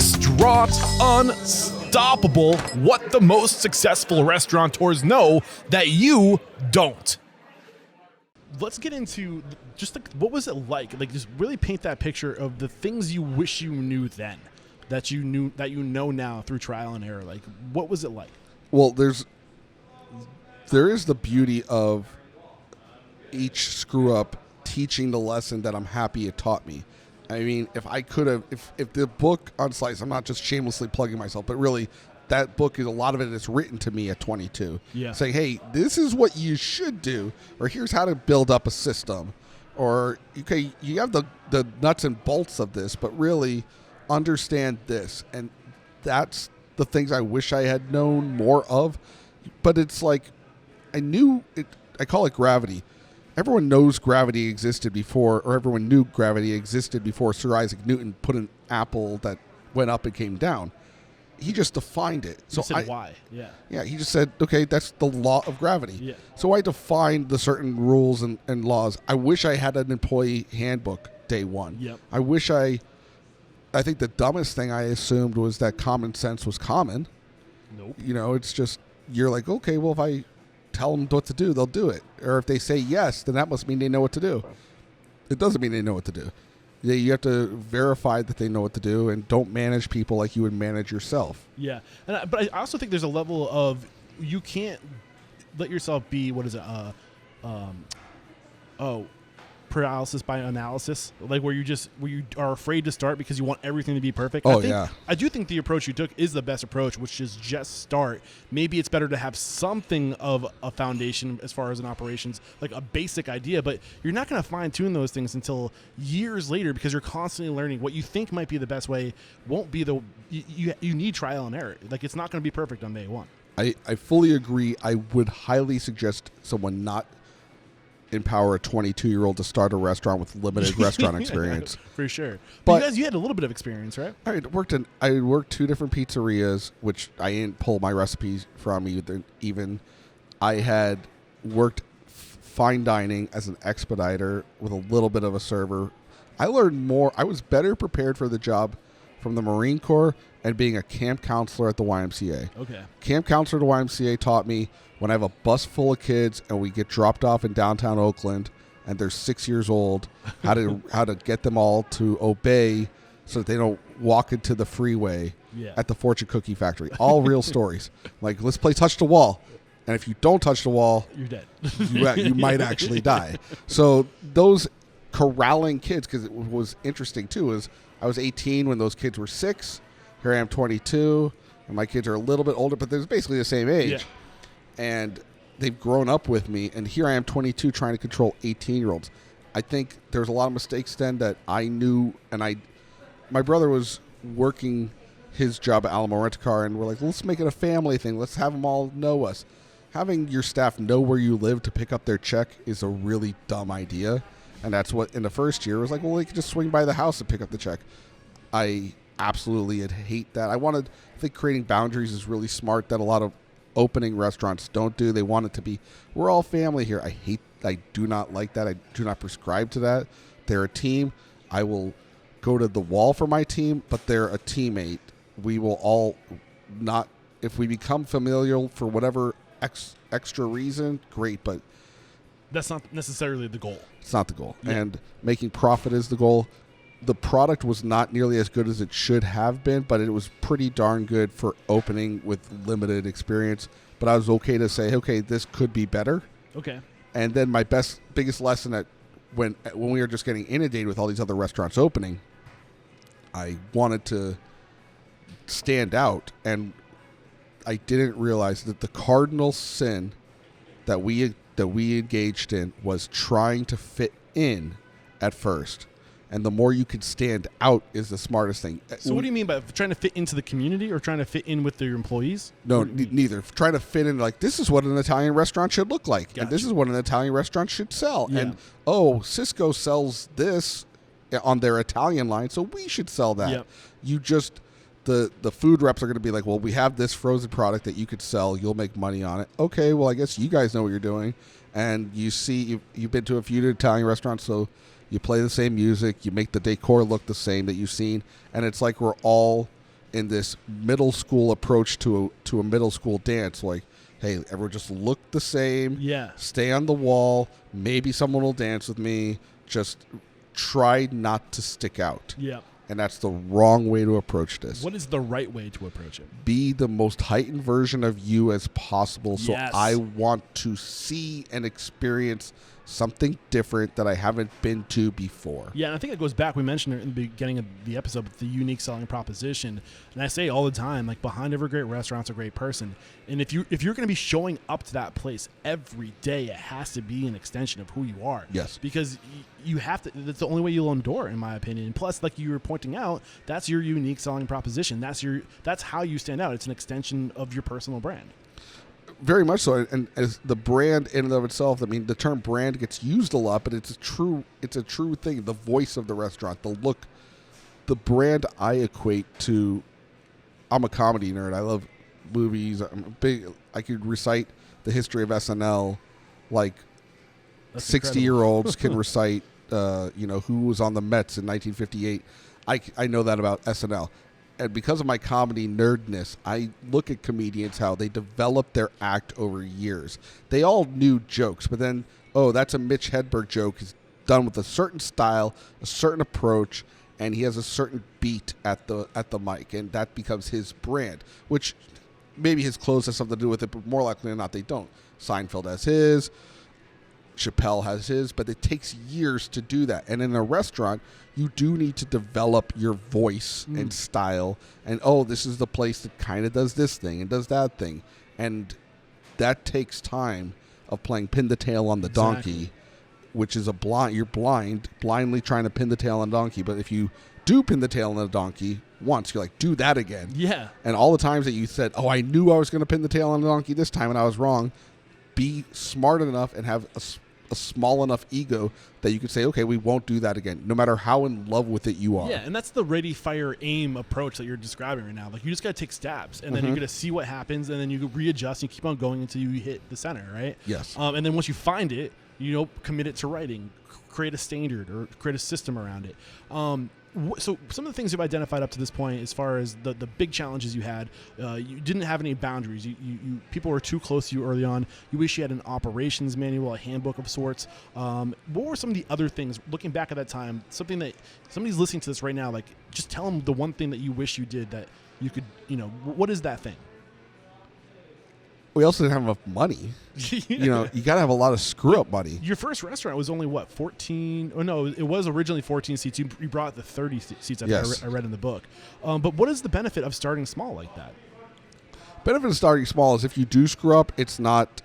Restaurant Unstoppable. What the most successful restaurateurs know that you don't. Let's get into just what was it like? Like, just really paint that picture of the things you wish you knew then, that you know now through trial and error. Like, what was it like? Well, there is the beauty of each screw up teaching the lesson that I'm happy it taught me. I mean, if I could have, if the book on Slice, I'm not just shamelessly plugging myself, but really that book is a lot of it is written to me at 22. Yeah. Saying, hey, this is what you should do, or here's how to build up a system, or okay, you have the nuts and bolts of this, but really understand this. And that's the things I wish I had known more of. But it's like, I knew it. I call it gravity. Everyone knows gravity existed before, or everyone knew gravity existed before Sir Isaac Newton put an apple that went up and came down. He just defined it. So said why? Yeah. Yeah, he just said, okay, that's the law of gravity. Yeah. So I defined the certain rules and laws. I wish I had an employee handbook day one. Yep. I think the dumbest thing I assumed was that common sense was common. Nope. You know, it's just, you're like, okay, well, if I tell them what to do, they'll do it. Or if they say yes, then that must mean they know what to do. It doesn't mean they know what to do. You have to verify that they know what to do, and don't manage people like you would manage yourself. Yeah. But I also think there's a level of, you can't let yourself be, paralysis by analysis, like where you are afraid to start because you want everything to be perfect. I do think the approach you took is the best approach, which is just start. Maybe it's better to have something of a foundation as far as an operations, like a basic idea, but you're not going to fine tune those things until years later, because you're constantly learning. What you think might be the best way won't be you need trial and error. Like, it's not going to be perfect on day one. I fully agree. I would highly suggest someone not empower a 22-year-old to start a restaurant with limited restaurant experience. For sure. But you had a little bit of experience, right? I worked two different pizzerias, which I didn't pull my recipes from even. I had worked fine dining as an expediter with a little bit of a server. I learned more. I was better prepared for the job from the Marine Corps and being a camp counselor at the YMCA. Okay. Camp counselor at the YMCA taught me, when I have a bus full of kids and we get dropped off in downtown Oakland and they're 6 years old, how to get them all to obey so that they don't walk into the freeway at the Fortune Cookie Factory. All real stories. Like, let's play touch the wall. And if you don't touch the wall, you're dead. you might actually die. So those corralling kids, because it was interesting too, is I was 18 when those kids were 6. Here I am 22, and my kids are a little bit older, but they're basically the same age. Yeah. And they've grown up with me, and here I am 22 trying to control 18-year-olds. I think there's a lot of mistakes then that I knew, and my brother was working his job at Alamo Rent-A-Car, and we're like, let's make it a family thing. Let's have them all know us. Having your staff know where you live to pick up their check is a really dumb idea, and that's what in the first year was like, well, they could just swing by the house and pick up the check. I absolutely hate that. I think creating boundaries is really smart that a lot of opening restaurants don't do. They want it to be, we're all family here. I do not like that. I do not prescribe to that. They're a team. I will go to the wall for my team, but they're a teammate. We will all not, if we become familial for whatever extra reason, great, but that's not necessarily the goal. It's not the goal. Yeah. And making profit is the goal. The product was not nearly as good as it should have been, but it was pretty darn good for opening with limited experience. But I was okay to say, okay, this could be better. Okay. And then my biggest lesson that when we were just getting inundated with all these other restaurants opening, I wanted to stand out, and I didn't realize that the cardinal sin that we engaged in was trying to fit in at first. And the more you can stand out is the smartest thing. So what do you mean by trying to fit into the community or trying to fit in with your employees? No, neither. Trying to fit in, like, this is what an Italian restaurant should look like. Gotcha. And this is what an Italian restaurant should sell. Yeah. And, Cisco sells this on their Italian line, so we should sell that. Yep. You just, the food reps are going to be like, well, we have this frozen product that you could sell. You'll make money on it. Okay, well, I guess you guys know what you're doing. And you see, you've been to a few Italian restaurants, so you play the same music, you make the decor look the same that you've seen, and it's like we're all in this middle school approach to a middle school dance. Like, hey, everyone just look the same. Yeah. Stay on the wall. Maybe someone will dance with me. Just try not to stick out. Yeah. And that's the wrong way to approach this. What is the right way to approach it? Be the most heightened version of you as possible. So Yes. I want to see and experience something different that I haven't been to before. Yeah, and I think it goes back. We mentioned it in the beginning of the episode, but the unique selling proposition. And I say all the time, like, behind every great restaurant's a great person. And if you're going to be showing up to that place every day, it has to be an extension of who you are. Yes. Because you have to. That's the only way you'll endure, in my opinion. And plus, like you were pointing out, that's your unique selling proposition. That's how you stand out. It's an extension of your personal brand. Very much so, and as the brand in and of itself, I mean, the term brand gets used a lot, but it's a true thing. The voice of the restaurant, the look, the brand I equate to. I'm a comedy nerd. I love movies. I'm big. I could recite the history of SNL, like 60-year-olds can recite. Who was on the Mets in 1958. I know that about SNL. And because of my comedy nerdness, I look at comedians, how they develop their act over years. They all knew jokes, but then, that's a Mitch Hedberg joke. He's done with a certain style, a certain approach, and he has a certain beat at the mic, and that becomes his brand, which maybe his clothes has something to do with it, but more likely than not, they don't. Seinfeld has his. Chappelle has his, but it takes years to do that. And in a restaurant, you do need to develop your voice and style. And, this is the place that kind of does this thing and does that thing. And that takes time of playing pin the tail on the donkey, which is you're blindly trying to pin the tail on the donkey. But if you do pin the tail on the donkey once, you're like, do that again. Yeah. And all the times that you said, I knew I was going to pin the tail on the donkey this time and I was wrong, be smart enough and have a small enough ego that you could say, okay, we won't do that again, no matter how in love with it you are. Yeah, and that's the ready, fire, aim approach that you're describing right now. Like, you just got to take stabs, and then you're going to see what happens, and then you readjust and keep on going until you hit the center, right? Yes. And then once you find it, commit it to writing, create a standard or create a system around it. So some of the things you've identified up to this point, as far as the big challenges you had, you didn't have any boundaries. You people were too close to you early on. You wish you had an operations manual, a handbook of sorts. What were some of the other things, looking back at that time, something that somebody's listening to this right now, like, just tell them the one thing that you wish you did that you could, what is that thing? We also didn't have enough money. You got to have a lot of screw-up money. Your first restaurant was only, 14? Oh, no, it was originally 14 seats. You brought the 30 seats, I read in the book. But what is the benefit of starting small like that? Benefit of starting small is if you do screw up, it's not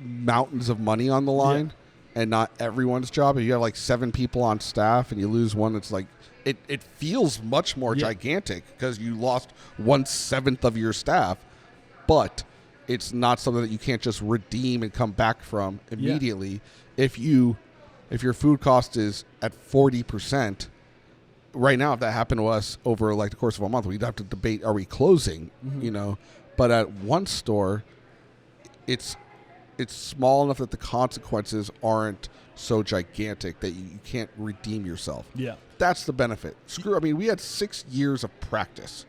mountains of money on the line and not everyone's job. If you have, 7 people on staff and you lose one, it's like it feels much more gigantic because you lost 1/7 of your staff. But it's not something that you can't just redeem and come back from immediately. Yeah. If your food cost is at 40%, right now, if that happened to us over the course of a month, we'd have to debate, are we closing? But at one store, it's small enough that the consequences aren't so gigantic that you can't redeem yourself. Yeah. That's the benefit. We had 6 years of practice.